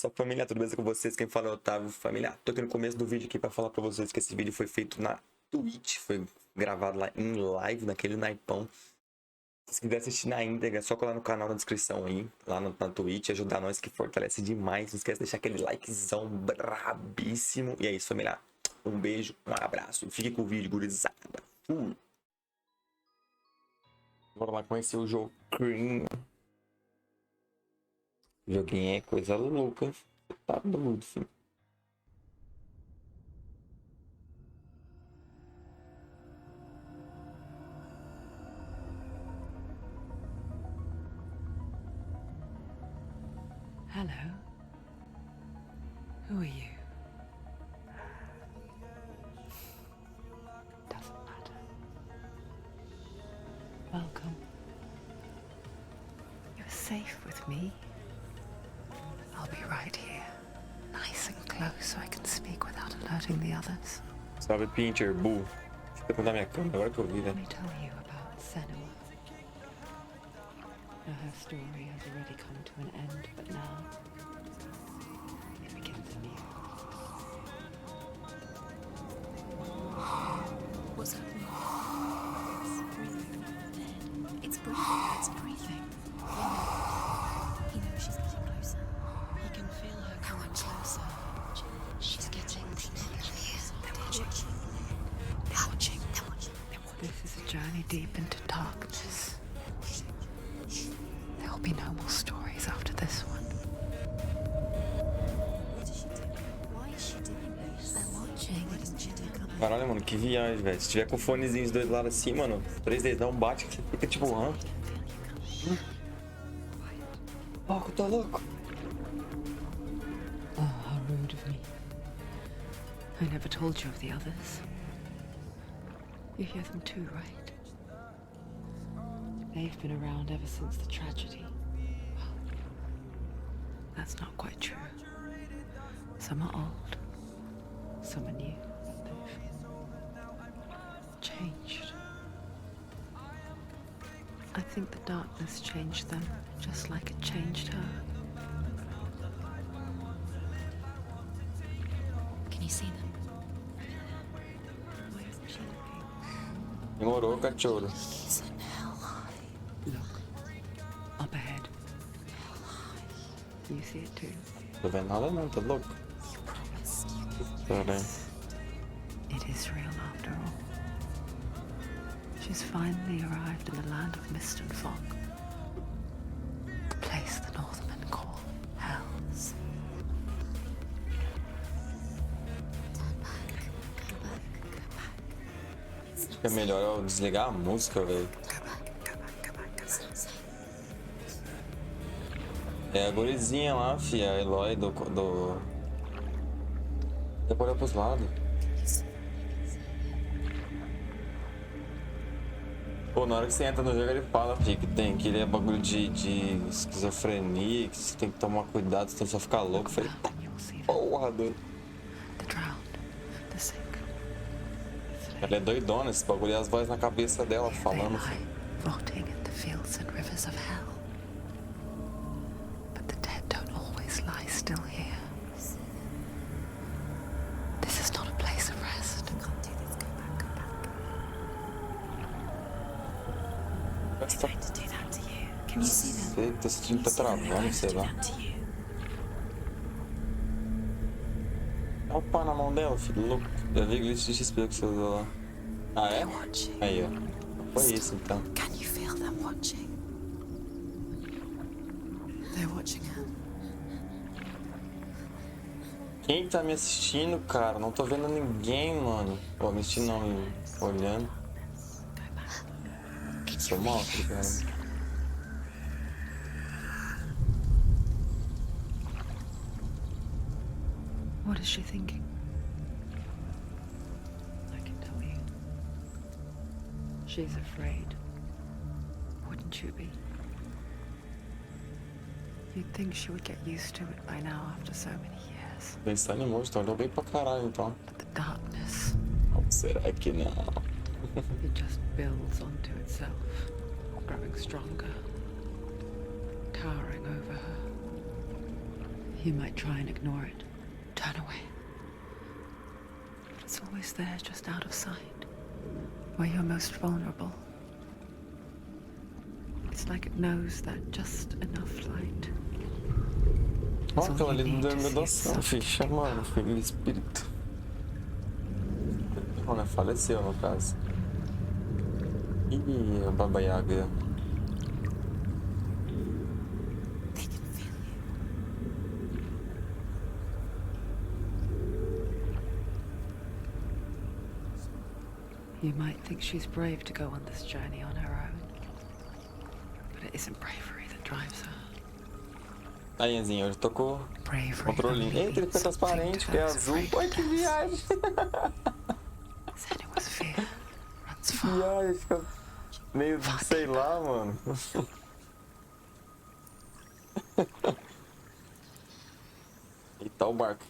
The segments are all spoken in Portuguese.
Salve família, tudo beleza com vocês? Quem fala é o Otávio. Família, tô aqui no começo do vídeo aqui pra falar pra vocês que esse vídeo foi feito na Twitch, foi gravado lá em live, naquele naipão. Se quiser assistir na íntegra, é só colar no canal na descrição aí, lá na Twitch, ajudar nós que fortalece demais. Não esquece de deixar aquele likezão brabíssimo. E é isso, família. Um beijo, um abraço. Fique com o vídeo, gurizada. Bora lá conhecer o JOGUIN. Joguinho é coisa louca. Tá doido, filho. Hello. Who are you? Doesn't matter. Welcome. You're safe with me. I'll be right here, nice and close so I can speak without alerting the others. Salve, Pincher, Bull. Fica pra dar minha câmera agora que eu vi, né? Let me tell you about Senua. Now her story has already come to an end, but now it begins anew. What's happening? It's breathing. It's breathing. It's breathing. He knows she's getting closer. He can feel her coming closer. She's getting closer. They're watching. They're watching. They're watching. This is a journey deep into darkness. There'll be no more stories after this one. What is she doing? Why is she doing this? They're watching. Why doesn't she do it? Caralho, mano, que viagem, velho. Se tiver com fonezinho os dois lados assim, mano, 3 dedão bate que você fica tipo, hã? Oh, que eu tô louco. Oh, how rude of me. I never told you of the others. You hear them too, right? They've been around ever since the tragedy. Well, that's not quite true. Some are old, some are new. They've changed. I think the darkness changed them, just like it changed her. Can you see them? Why isn't she looking? Demorou, cachorro. Listen, hell high. Look, up ahead. You see it too? Tô vendo nada não, tá louco? You promised you could. Caralho. It is real after all. She's finally arrived in the land of mist and fog. The place the Northmen call Hell. Turn back. Go back. Go back. It's Acho not que é melhor eu desligar a música, velho. Go back. Go back. Go back. It's not safe. É a gurizinha lá, fia, a Eloy do... Tem que olhar pros lados. Pô, na hora que você entra no jogo ele fala, filho, que tem que ele é bagulho de esquizofrenia, que você tem que tomar cuidado, senão você vai ficar louco. Eu falei, And you'll see them. porra, doido. The drowned, the sick, the slain. Ela é doidona, esse bagulho e as vozes na cabeça dela Here they falando. lie, rotting in the fields and rivers of hell. But the dead don't always lie still here. This is not a place of rest. You can't do this. Go back. Go back. Parece They're going to do that to you. Can you see them? Sei, tô sentindo que tá travando, sei lá. To you. Olha o pá na mão dela, filho, louco. Já vi glitch de XP que você usou lá. Ah, é? They're watching. Aí, ó. Foi isso, então. Can you feel them watching? They're watching her. Quem tá me assistindo, cara? Não tô vendo ninguém, mano. Pô, me assistindo não, olhando. Go back. Can Sou you mal, really cara. What is she thinking? I can tell you. She's afraid. Wouldn't you be? You'd think she would get used to it by now after so many years. Pensando em monstro, olhou bem pra caralho, então. But the darkness, Será que não? it just builds onto itself, growing stronger, towering over her. You might try and ignore it, turn away. But it's always there, just out of sight, where you're most vulnerable. It's like it knows that just enough light. Ó, aquela ali não deu redação, ficha, mano. Foi meu espírito. Não, né? Faleceu, no caso. Ih, a Baba Yaga. They can feel you. You might think she's brave to go on this journey on her own. But it isn't bravery that drives her. Aí, Enzinho, hoje tocou Bravery controlinho. only Eita, ele leads fica transparente, que é something to azul. those Ai, que afraid of viagem. Senua's fear runs Que far. viagem, fica meio, sei lá, mano. Eita, o barco.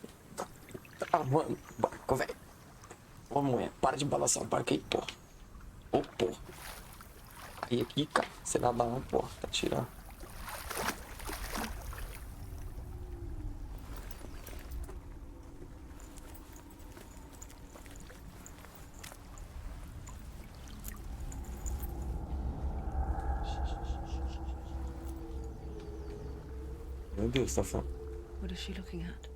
Ah, mano, barco, velho. Ô, mulher, para de balançar o barco aí, pô. Ô, pô. Aí aqui, cara. Você nada não, pô. Tá tirando. Meu Deus, tá falando. What is she looking at?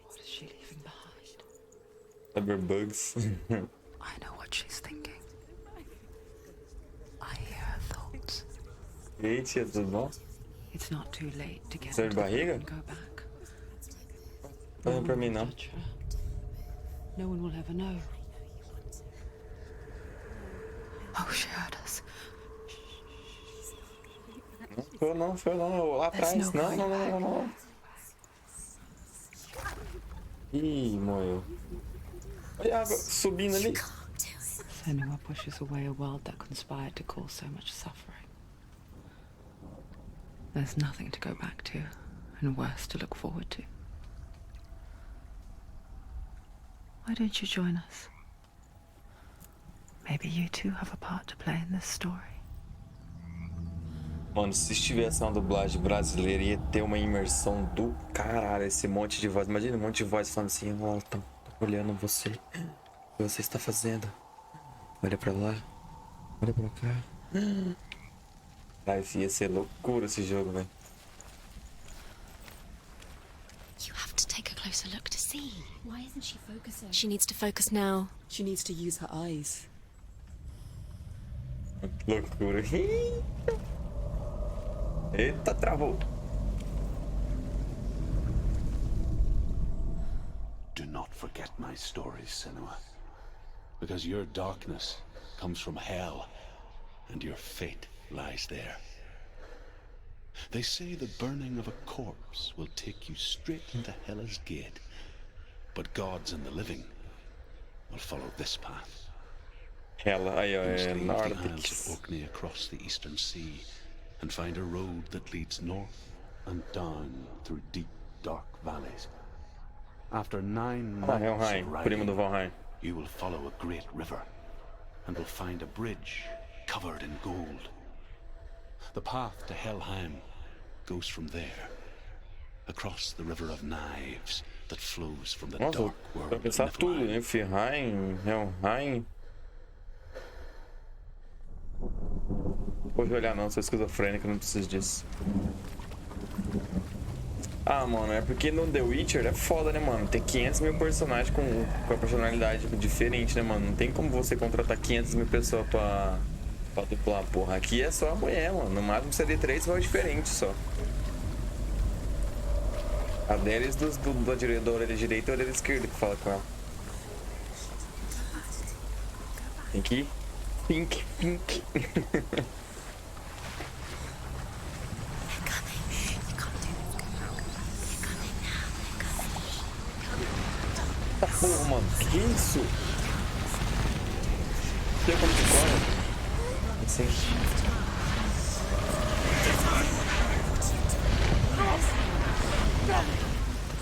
What is she leaving behind? Cyberbugs. I know what she's thinking. I hear her thoughts. E aí, tia, tudo bom? It's not too late to get Dor de into the barriga? and go back. Tá olhando pra mim, não. Touch her. No one will ever know. Oh, she heard us. Não foi não. Lá atrás. There's no Não, going não, não, não, não. Ih, morreu. Olha a água subindo ali. Senua pushes away a world that conspired to cause so much suffering. There's nothing to go back to, and worse to look forward to. Why don't you join us? Maybe you too have a part to play in this story. Mano, se tivesse uma dublagem brasileira, ia ter uma imersão do caralho. Esse monte de voz. Imagina um monte de voz falando assim: ó, tô olhando você. O que você está fazendo? Olha pra lá. Olha pra cá. Ai, ia ser loucura esse jogo, velho. You have to take a closer look to see. Why isn't she focusing? She needs to focus now. She needs to use her eyes. Loucura. Eita, travou. Do not forget my stories, Senua, because your darkness comes from hell, and your fate lies there. They say the burning of a corpse will take you straight into Hela's gate, but gods and the living will follow this path. Ela, aí, ó, You must é leave the Isles Nordic. of Orkney across the eastern sea, and find a road that leads north and down through deep, dark valleys. After 9 Ah, months Helheim, of primo do riding, Valheim. you will follow a great river, and will find a bridge covered in gold. The path to Helheim goes from there, across the river of knives that flows from the Nossa, dark world pra of pensar tudo, Niflheim. né? Ferraim, Helheim. Vou olhar não, sou esquizofrênico, não preciso disso. Ah, mano, é porque no The Witcher é foda, né, mano? Tem 500 mil personagens com a personalidade diferente, né, mano? Não tem como você contratar 500 mil pessoas pra dublar, porra. Aqui é só a mulher, mano. No máximo seria 3 vozes diferentes só. A deles da orelha direita e a orelha esquerda que fala com ela. Tem que ir. Pink. Tá porra, mano. Que isso? Tem como que corre? Assim. The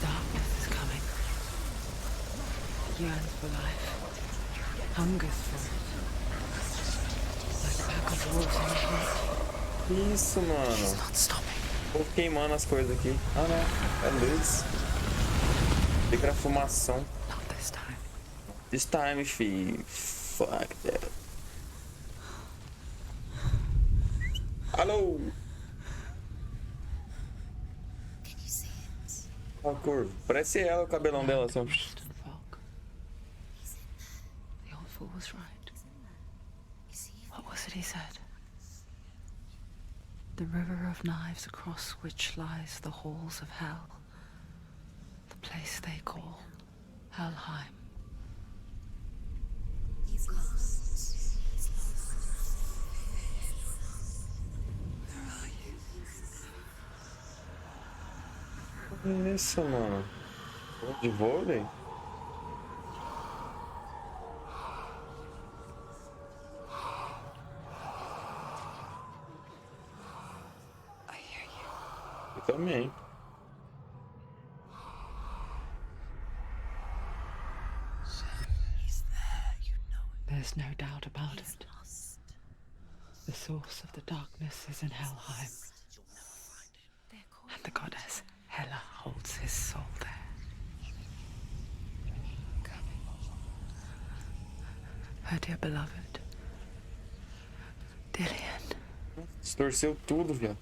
darkness is coming. It yearns for life, hungers for it. Like a pack of wolves in the heat. Isso, mano. Not stopping. Tô queimando as coisas aqui. Ah, não. É luz. Tem que era fumação. Not this time. This time, fi. Fuck that. Alô? Can you see it? A cor. Parece ela, o cabelão dela assim. Mist and fog. The old fool was right. You see it? What was it he said? The river of knives across which lies the halls of hell. The place they call Helheim. He's lost. He's lost. Where are you? Que isso, mano? De vôlei? I hear you. Eu também. He's there, you know it. There's no doubt about He's it. lost. The source of the darkness is in Helheim, They're called and the goddess Hela holds his soul there. Her dear beloved, Dillian. Distorceu tudo, viado.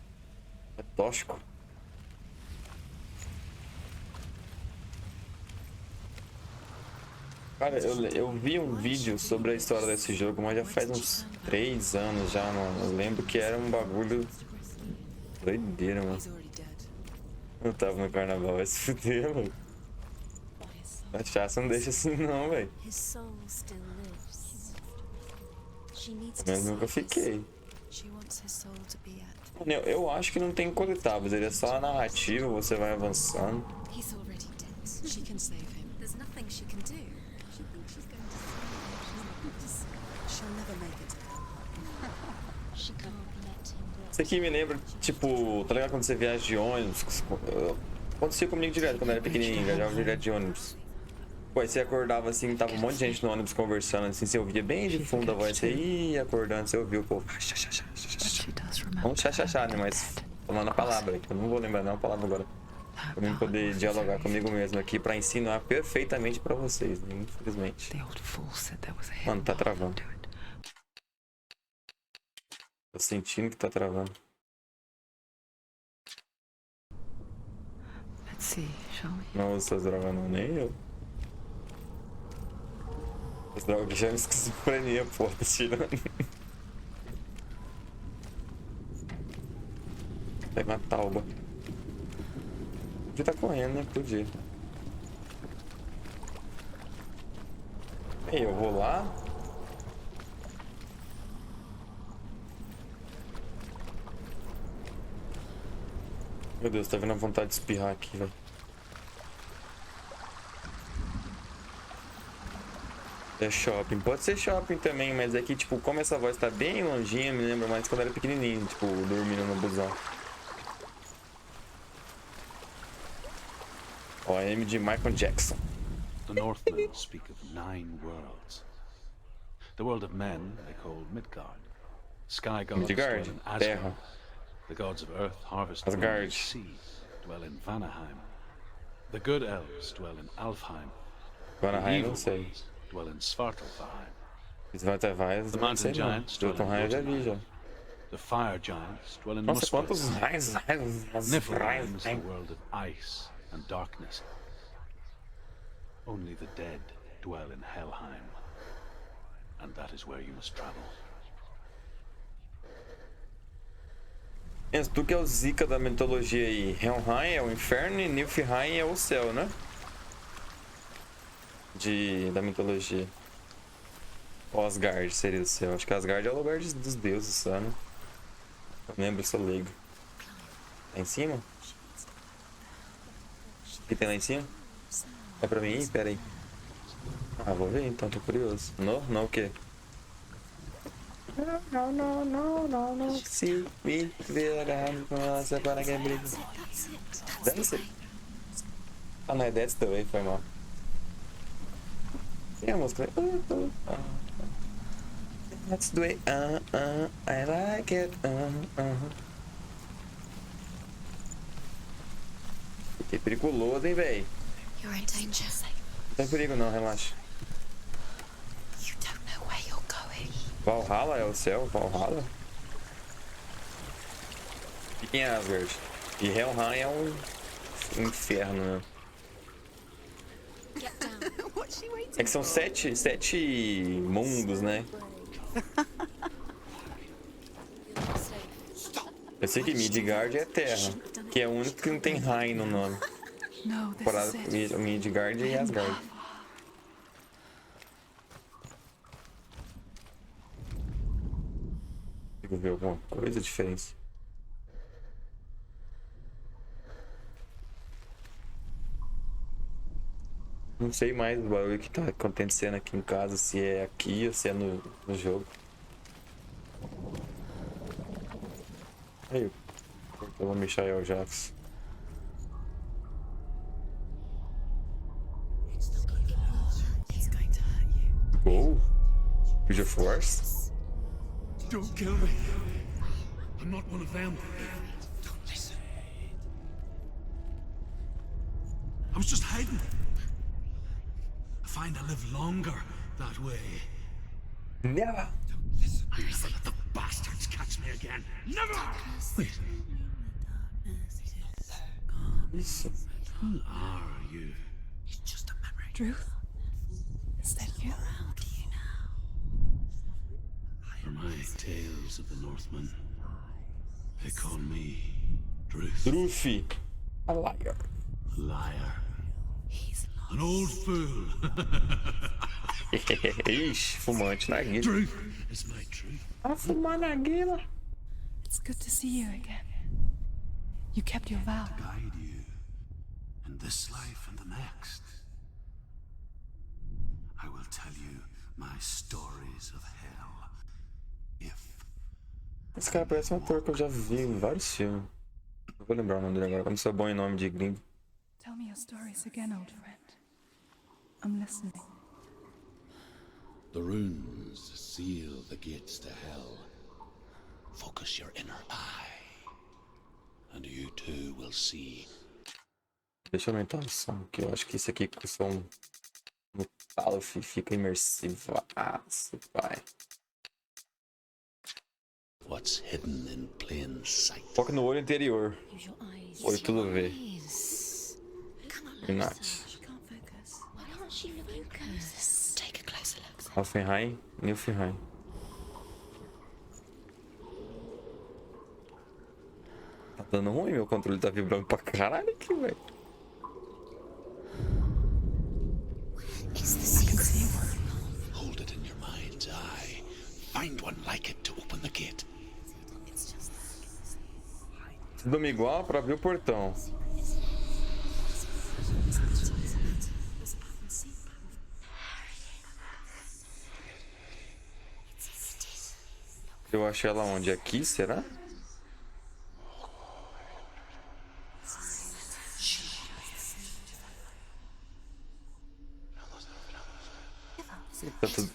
É tóxico. Cara, eu vi um vídeo sobre a história desse jogo, mas já faz uns 3 anos já, mano. Eu lembro que era um bagulho doideira, mano. He's already dead. Eu tava no carnaval, vai se fuder, mano. A chassa não deixa assim não, velho. His soul still lives. She needs Pelo menos nunca fiquei. She wants his soul to be at. Mano, eu acho que não tem coletáveis, ele é só a narrativa, você vai avançando. He's already dead. She can save him. There's nothing she can do. She thinks she's going to save him. She'll never make it. She can't let him go. Isso aqui me lembra, tipo, tá ligado quando você viaja de ônibus? Acontecia comigo direto quando eu era pequenininho, viajava direto de ônibus. Pô, aí você acordava assim, tava um monte de gente no ônibus conversando, assim, você ouvia bem de fundo a voz, você ia acordando, você ouvia o povo. But she does remember Não chachachá, né? Mas falando a palavra, que eu não vou lembrar não a palavra agora. her Pra mim poder dialogar comigo mesmo aqui, pra ensinar perfeitamente pra vocês, né? Infelizmente. The old fool said there was a Mano, hidden tá path travando. to it. Tô sentindo que tá travando. Let's see, shall we? Não uso essas drogas não, nem eu. As drogas que já me esquizofrenia, pô, tá tirando. Pega uma tauba. Podia tá correndo, né? Podia. Ei, eu vou lá. Meu Deus, tá vendo a vontade de espirrar aqui, velho. É shopping. Pode ser shopping também, mas é que, tipo, como essa voz tá bem longinha, me lembra mais quando eu era pequenininho, tipo, dormindo no busão. Ó, M de Michael Jackson. The Northmen speak of 9 worlds. The world of men they call Midgard. Sky gods Midgard, dwell in Asgard. terra. The gods of earth harvest Asgard. from the sea, dwell in Vanaheim. The good elves dwell in Alfheim. Vanaheim, Evil não sei. ones dwell in Svartalfheim. Svartalfheim, The não mountain sei não. giants dwell in Jotunheim eu já vi já. Jotunheim. The fire giants dwell in Nossa, quantos Muspelheim. raios. Niflheim is the world of ice and darkness. Only the dead dwell in Helheim. And that is where you must travel. Enzo, tu que é o Zika da mitologia aí. Helheim é o inferno e Niflheim é o céu, né? Da mitologia. Ou Asgard seria o céu. Acho que Asgard é o lugar dos deuses, só, né? Eu lembro, sou leigo. Lá em cima? O que tem lá em cima? É pra mim ir? Pera aí. Ah, vou ver então, tô curioso. Não o quê? Não. Se me virar com ela, separa que é briga. Deve ser. Ah, não, é That's the Way, foi mal. E a música? That's the way, I like it, Que periculoso, hein, véi? You're in danger. Não tem perigo não, relaxa. You don't know where you're going. Valhalla é o céu? Valhalla? E quem é Asgard? E Helheim é um inferno, né? Get down. What's she waiting É que são sete mundos, né? Eu sei que Midgard é terra, que é o único que não tem Rain no nome. No, this Comparado is com it. Midgard e Asgard. Consigo ver alguma coisa diferente? Não sei mais o barulho que tá acontecendo aqui em casa, se é aqui ou se é no jogo. Aí, eu vou Michael Jackson. It's going to hurt you. Gol? Future Force? Don't kill me. I'm not one of them. Don't listen. I was just hiding. I find I live longer that way. Never! I never let the bastards catch me again. Never! Wait, Isso. who are you? It's just a memory. Truth? Is that you? How do you know? For my tales of the Northmen, they call me Druth, Druffy. A liar. liar, He's lost. an old fool. Ixi, fumante na guila. Truth is my truth. A fumar na guila. It's good to see you again. You kept your vow. Guide you in this life and the next. I will tell you my stories of hell. If Esse cara parece um ator que eu já vi em vários filmes. Não vou lembrar o nome dele agora, como sou bom em nome de gringo. Tell me your stories again, old friend. I'm listening. the runes seal the gates to hell, focus your inner eye, and you too will see. Deixa eu aumentar o som, que eu acho que esse aqui com o som no talo fica imersivo. Pai. What's hidden in plain sight. Foca no olho interior. Use your eyes. Olho tudo vê. Come on, Minati. Lisa. She can't focus. Why can't she focus? Take a closer look. Alfenheim, Nilfenheim. Tá dando ruim, meu controle tá vibrando pra caralho aqui, velho. It's the secret. Hold it in your mind's eye. Find one like it to open the gate. It's just Tudo igual pra abrir o portão. Eu achei ela onde? Aqui, será? Tá tudo...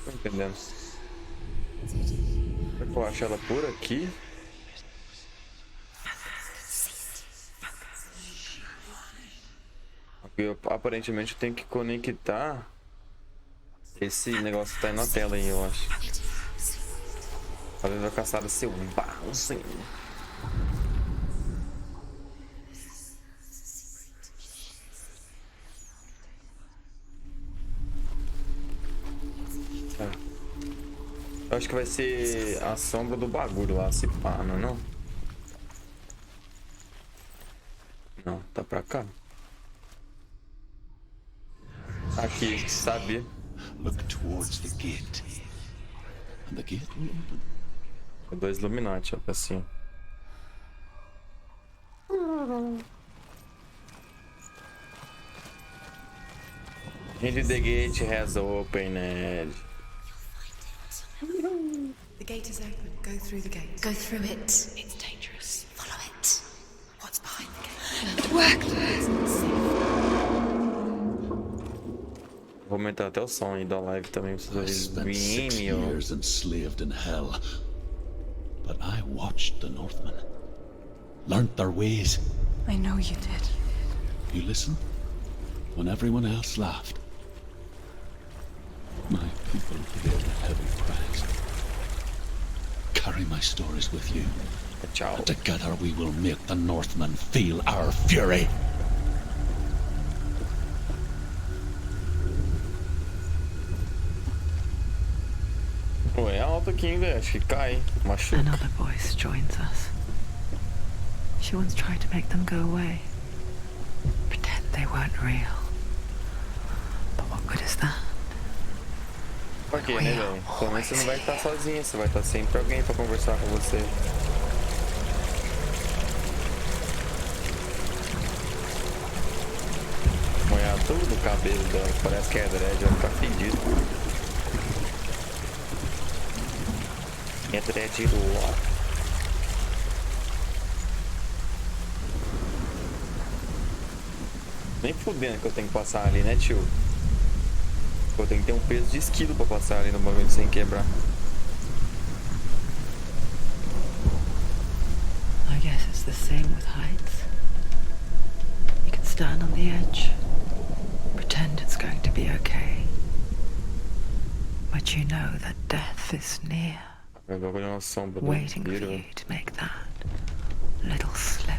Tô entendendo. Será que eu acho ela por aqui? Aparentemente eu tenho que conectar esse negócio que tá aí na tela aí, eu acho. Talvez vai caçar seu barrozinho. Eu acho que vai ser a sombra do bagulho lá, se pá, não é não? Não, tá pra cá. Aqui, sabe? Look towards the gate. And the gate will open. É dois Illuminati, ó, assim. Into the gate has opened. The gate is open. Go through the gate. Go through it. It's dangerous. Follow it. What's behind the gate? Don't work. Vou aumentar até o som aí da live também pra I vocês spent 6 ouvirem, ó. years enslaved in hell, but I watched the Northmen, learnt their ways. I know you did. You listen when everyone else laughed. My people paid a heavy price. Carry my stories with you, Tchau. and together we will make the Northmen feel our fury. Pô, é alto aqui, hein, velho? Acho que cai. Machuca. Another voice joins us. She once tried to make them go away. Pretend they weren't real. But what good is that? Por quê, né, velho? Pelo menos você não vai estar sozinha, você vai estar sempre alguém pra conversar com você. Molhar tudo o cabelo dela, parece que é dread, vai ficar fedido. É dread lock. Nem fudendo que eu tenho que passar ali, né, tio? Eu tenho que ter um peso de esquilo pra passar ali no bagulho sem quebrar. I guess it's the same with heights. You can stand on the edge, pretend it's going to be okay. But you know that death is near, O bagulho é uma sombra do waiting for tiro. you to make that little slip.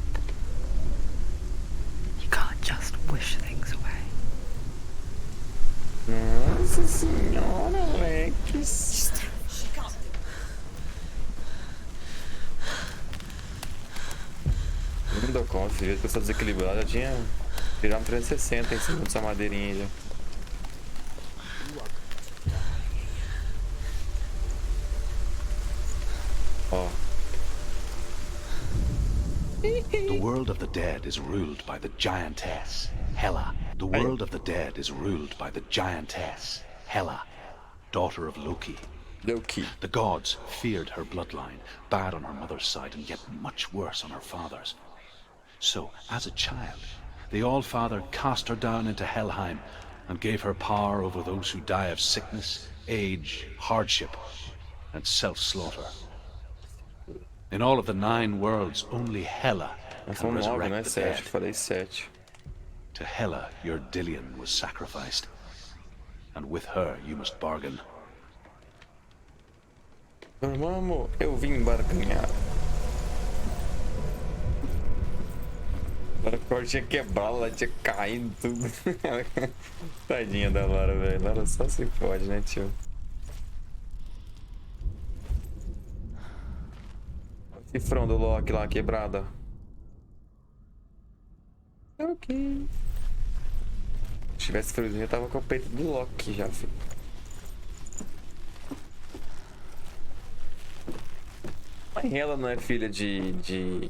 You can't just wish things away. Nossa senhora, Alex. Não dou conta, se jeito que eu sou desequilibrado, já tinha tirado um 360 em cima dessa madeirinha já. Ó. The world of the dead is ruled by the giantess, Hela. The world of the dead is ruled by the giantess, Hela, daughter of Loki. Loki. The gods feared her bloodline, bad on her mother's side and yet much worse on her father's. So, as a child, the All-Father cast her down into Helheim and gave her power over those who die of sickness, age, hardship, and self-slaughter. In all of the 9 worlds, only Hela Nós can somos 9, não é resurrect the 7, dead. falei 7. To Hela, your Dillion was sacrificed, and with her you must bargain. Vamos, eu vim barganhar. Agora que eu tinha quebrado, ela tinha caído tudo. Tadinha da Lara, velho. Lara só se fode, né, tio? O cifrão do Loki lá, quebrada. Ok. Se tivesse friozinho, eu tava com o peito do Loki já, filho. Mas ela não é filha de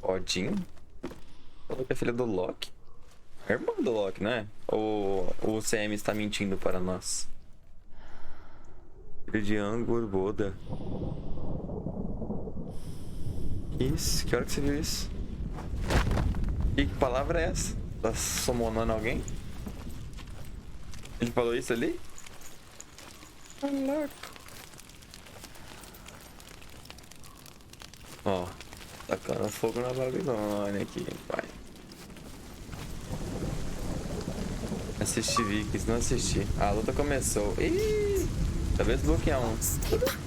Odin? Falou que é filha do Loki. É irmã do Loki, né? Ou o CM está mentindo para nós? Filho de Angur Boda. Isso? Que hora que você viu isso? Que palavra é essa? Tá summonando alguém? Ele falou isso ali? Caraca. Ó, tacando fogo na Babilônia aqui, pai. Assisti Vikings, não assisti. A luta começou. Ih! Talvez bloquear um. Stay back.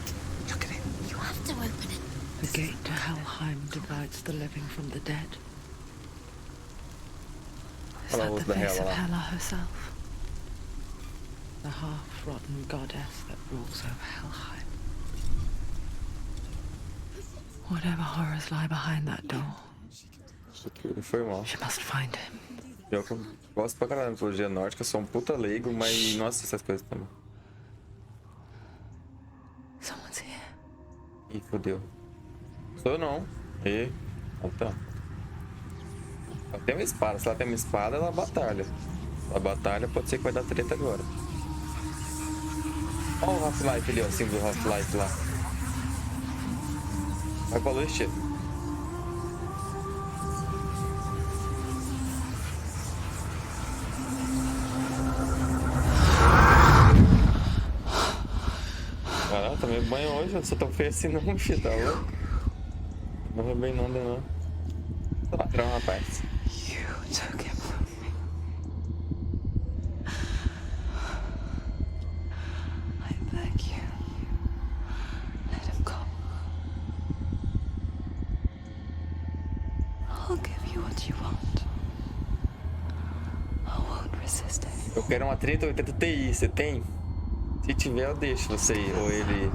Look at it. You have to open it. The gate to Helheim divides the living from the dead. Is Olha a that luz the da face of Hela lá. Hela herself? The half-rotten goddess that rules over Helheim. Whatever horrors lie behind that door, Isso aqui foi mal. she must find him. Eu gosto pra caralho da mitologia nórdica, sou um puta leigo, mas não assisto essas coisas também. Someone's here. Ih, fodeu. Sou eu não. E. Então. Ela tem uma espada. Se ela tem uma espada, ela batalha. A batalha pode ser que vai dar treta agora. Olha o Half-Life ali, ó. O símbolo do Half-Life lá. Vai pra luz, tio. tomei banho hoje, eu sou tão feio assim não, filho, tá louco? Não morreu bem não, não. Ladrão, rapaz. You took him from me. I beg you, let him go. I'll give you what you want. I won't resist it. Eu quero uma 3080 Ti, você tem? Se tiver, eu deixo você ir, ou ele,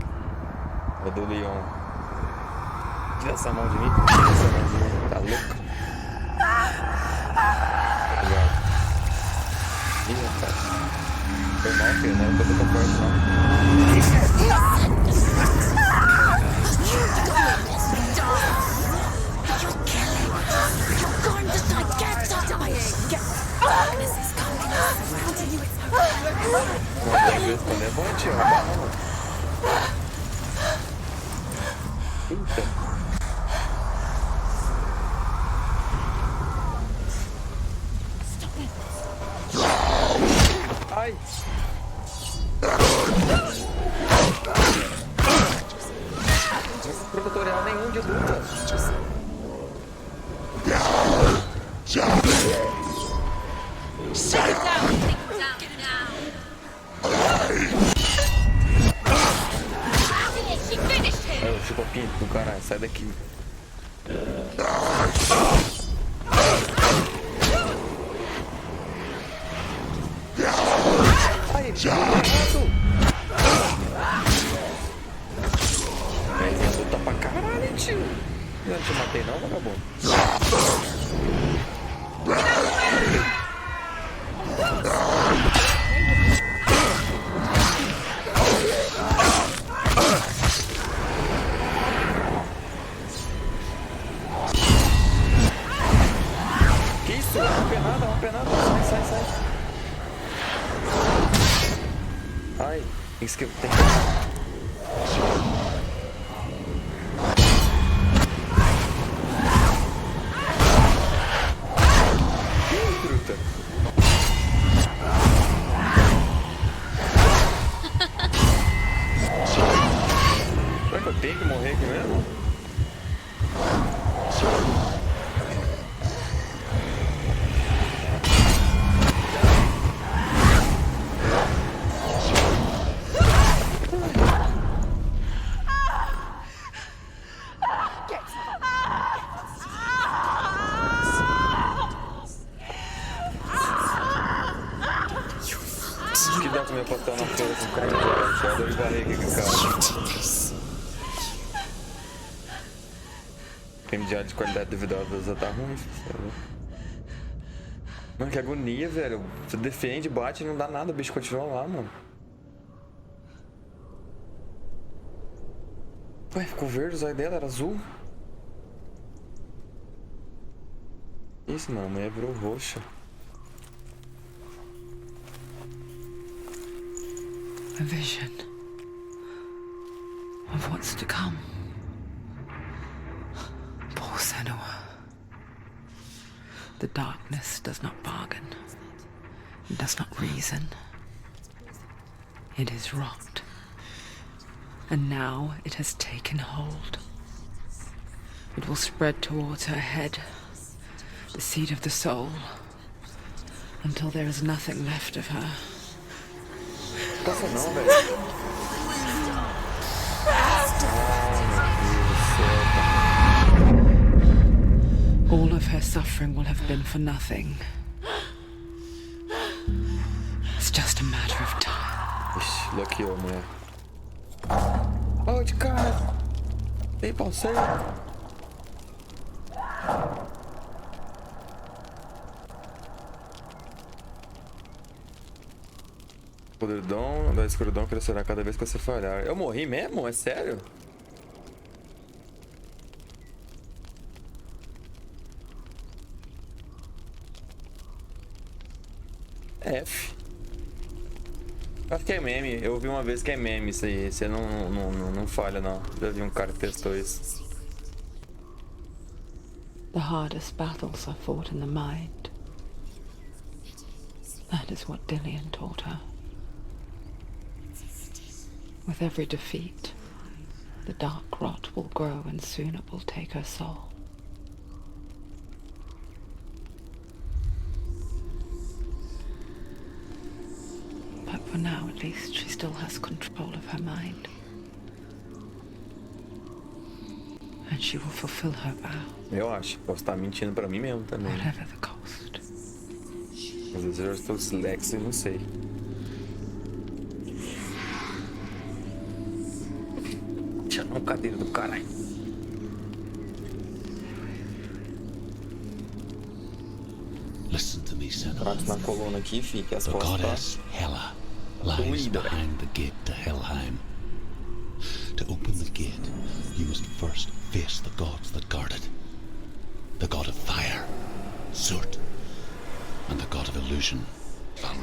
ou do Leon. Tira essa mão de mim, tira essa mão de mim, tá louco? Obrigado. Ih, rapaz. Foi mal, filho, não era pra eu forte, não. Não, às vezes quando é bom, tio, roubar não. Eita. Ai! Não tem tutorial nenhum de luta. É o chupapinho do caralho, sai daqui. Ai, errado! Mas luta pra caralho, tio! Eu não te matei não, vagabundo. Que isso? Uma penada, sai. Ai, isso que eu tenho. Truta. Será que eu tenho que morrer aqui mesmo? Que dá pra me apostar na feira com cara de arte, olha dor de barriga aqui, cara. Creme de óleo de qualidade duvidosa tá ruim, filho. Mano, que agonia, velho. Você defende, bate e não dá nada, o bicho continua lá, mano. Ué, ficou verde o zóio dela, era azul. Isso, mano, a mulher virou roxa. A vision of what's to come. Poor Senua. The darkness does not bargain. It does not reason. It is wrought. And now it has taken hold. It will spread towards her head, the seat of the soul, until there is nothing left of her. Passa não, velho. All of her suffering will have been for nothing. It's just a matter of time. Ixi, bloqueou, mulher. Oh, de cara. Ei, passei. O poder da escuridão crescerá cada vez que você falhar. Eu morri mesmo? É sério? F. Acho que é meme. Eu ouvi uma vez que é meme isso aí. Você não falha, não. Já vi um cara que testou isso. The hardest battles are fought in the mind. That is what Dillian taught her. With every defeat, The dark rot will grow and soon it will take her soul. But for now, at least, she still has control of her mind. And she will fulfill her vow. Eu acho. Posso estar mentindo pra mim mesmo também. Whatever the cost. Às vezes eu estou dislexo e não sei. Deixa uma cadeira do caralho. Listen to me, Senua. Pratos na coluna aqui, fique as The costas. goddess Hela lies behind the gate to Helheim. To open the gate, you must first face the gods that guard it. The god of fire, Surt, and the god of illusion,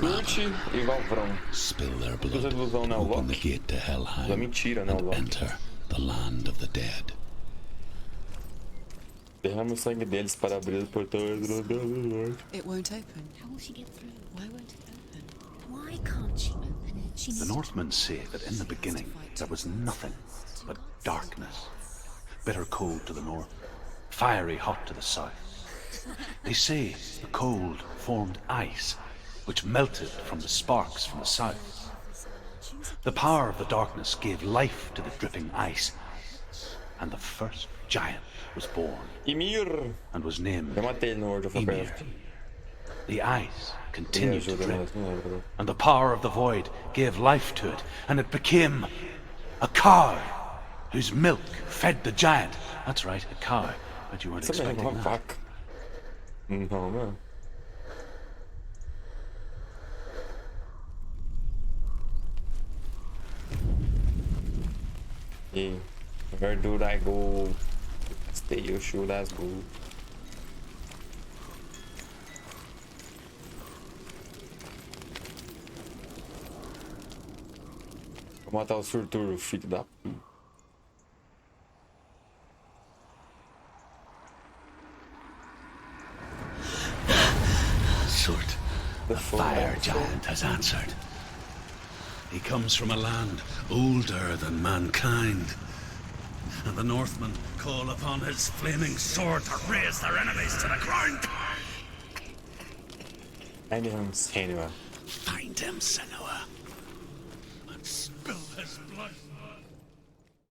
Curte e Valvrão. spill their Usa blood ilusão, né? to O open the Loki. gate to Usa Helheim mentira, né? O and Loki. enter the land of the dead. Derrama o sangue deles para abrir o portão. It won't open. How will she get through? Why won't it open? Why can't she open it? She The needs Northmen say that in the beginning there was nothing but darkness. Bitter cold to the north, fiery hot to the south. They say the cold formed ice, which melted from the sparks from the south. The power of the darkness gave life to the dripping ice, and the first giant was born Ymir! and was named Eu matei ele no World of Ymir. Warcraft. The ice Ele continued to ajuda, drip, mas não lembro. and the power of the void gave life to it, and it became a cow whose milk fed the giant. That's right, a cow. But you weren't Isso mesmo, expecting uma that. vaca. Não, mano. E where do I go? Stay you should as go. Vou matar o surtur, filho da p. Surt, The the fire giant has answered. He comes from a land older than mankind. And the Northmen call upon his flaming sword to raise their enemies to the ground. Find him, Senua. Find him, Senua, and spill his blood.